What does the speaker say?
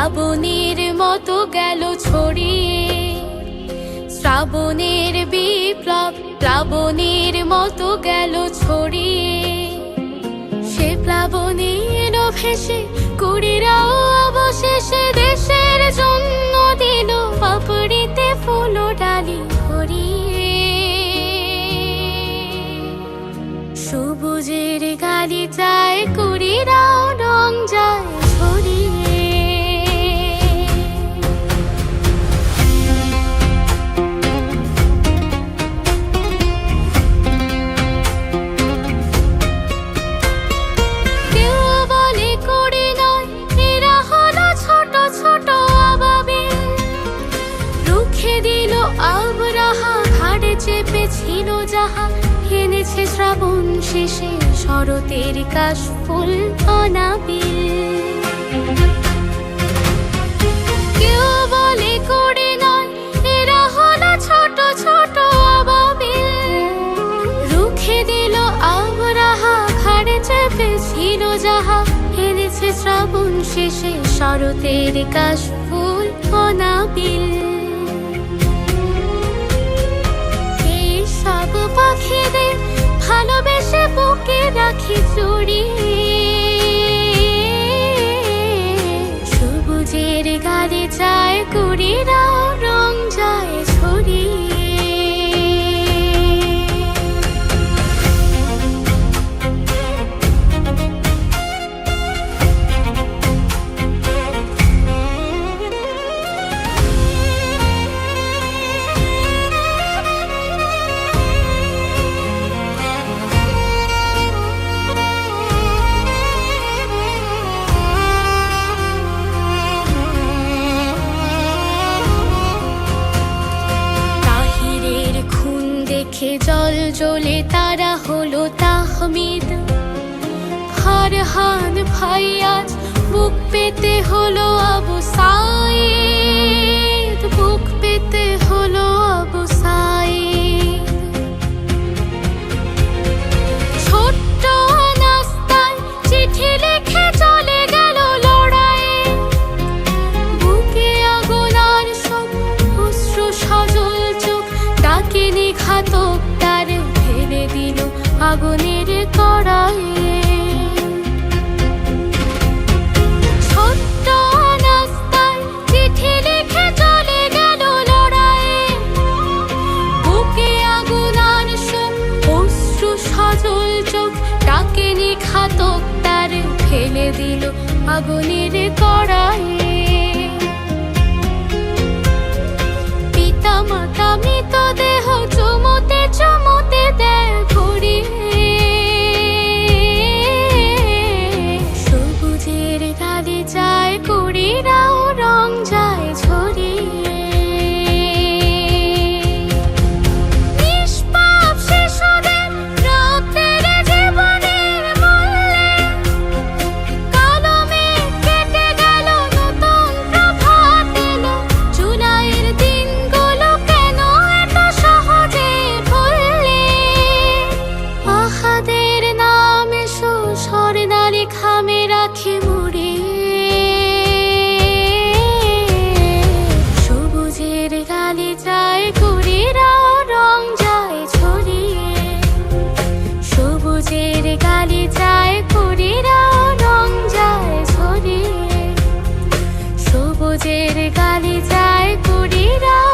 প্লাবনের মতো গেল ছড়িয়ে, শ্রাবণের বিপ্লব প্লাবনের মতো গেল ছড়িয়ে। সে প্লাবনের ভেসে কুড়িরাও অবশেষে দেশের জন্য দিল পাপড়িতে ফুল ডালি ভরিয়ে। সবুজের গালিচায় কুড়িরাও রং যায় ছড়িয়ে। কেউ বলে কুড়ি নয়, এরা হলো ছোট ছোট আবাবিল। রুখে দিল আবরাহা, ঘাড়ে চেপেছিল যাহা, এনেছে শ্রাবণ শেষে শরতের কাশফুল অনাবিল। কেউ বলে কুড়ি নয়, এরা হলো ছোট ছোট আবাবিল। রুখে দিল আবরাহা, ঘাড়ে চেপেছিল যাহা, এনেছে শ্রাবণ শেষে শরতের কাশফুল অনাবিল। সব পাখিদের ভালোবেসে বুকে রাখি জড়িয়ে। সবুজের গালিচায় কুড়িরাও রং যায় ছড়িয়ে। জল জ্বলে তারা হলো তাহমিদ, ফারহান ফাইয়াজ বুক পেতে হলো আবু সাঈদ, বুক পেতে হলো আবু সাঈদ। ছোট্ট নাস্তায় চিঠি লিখে চলে গেল লড়াইয়ে। বুকে আগুন আর সব অশ্রু সজল চোখ, ডাকে নিঘাতক তার ফেলে দিল আগুনের কড়াইয়ে। ছোট্ট নাস্তায় চিঠি লিখে চলে গেল লড়াইয়ে। বুকে আগুন আর সব অশ্রু সজল চোখ, ডাকে নিঘাতক তার ফেলে দিল আগুনের কড়াইয়ে। পিতা মাতা মৃতদেহ চুমুতে চুমুতে দেয় ভরিয়ে। সবুজের গালিচায় কুড়িরাও রং যায় ছড়িয়ে। নিষ্পাপ শিশুদের রক্তের জীবনের মূল্যে কলমে কেটে গেল নতুন প্রভাত এলো। জুলাইয়ের দিনগুলো কেন এত সহজে ভুললে? আহাদের নাম এসো স্বর্ণালী খামে রাখি মুড়িয়ে। সবুজের গালিচায় কুড়িরাও রং যায় ছড়িয়ে। সবুজের গালিচায় কুড়িরাও রং যায় ছড়িয়ে। সবুজের গালিচায় কুড়িরাও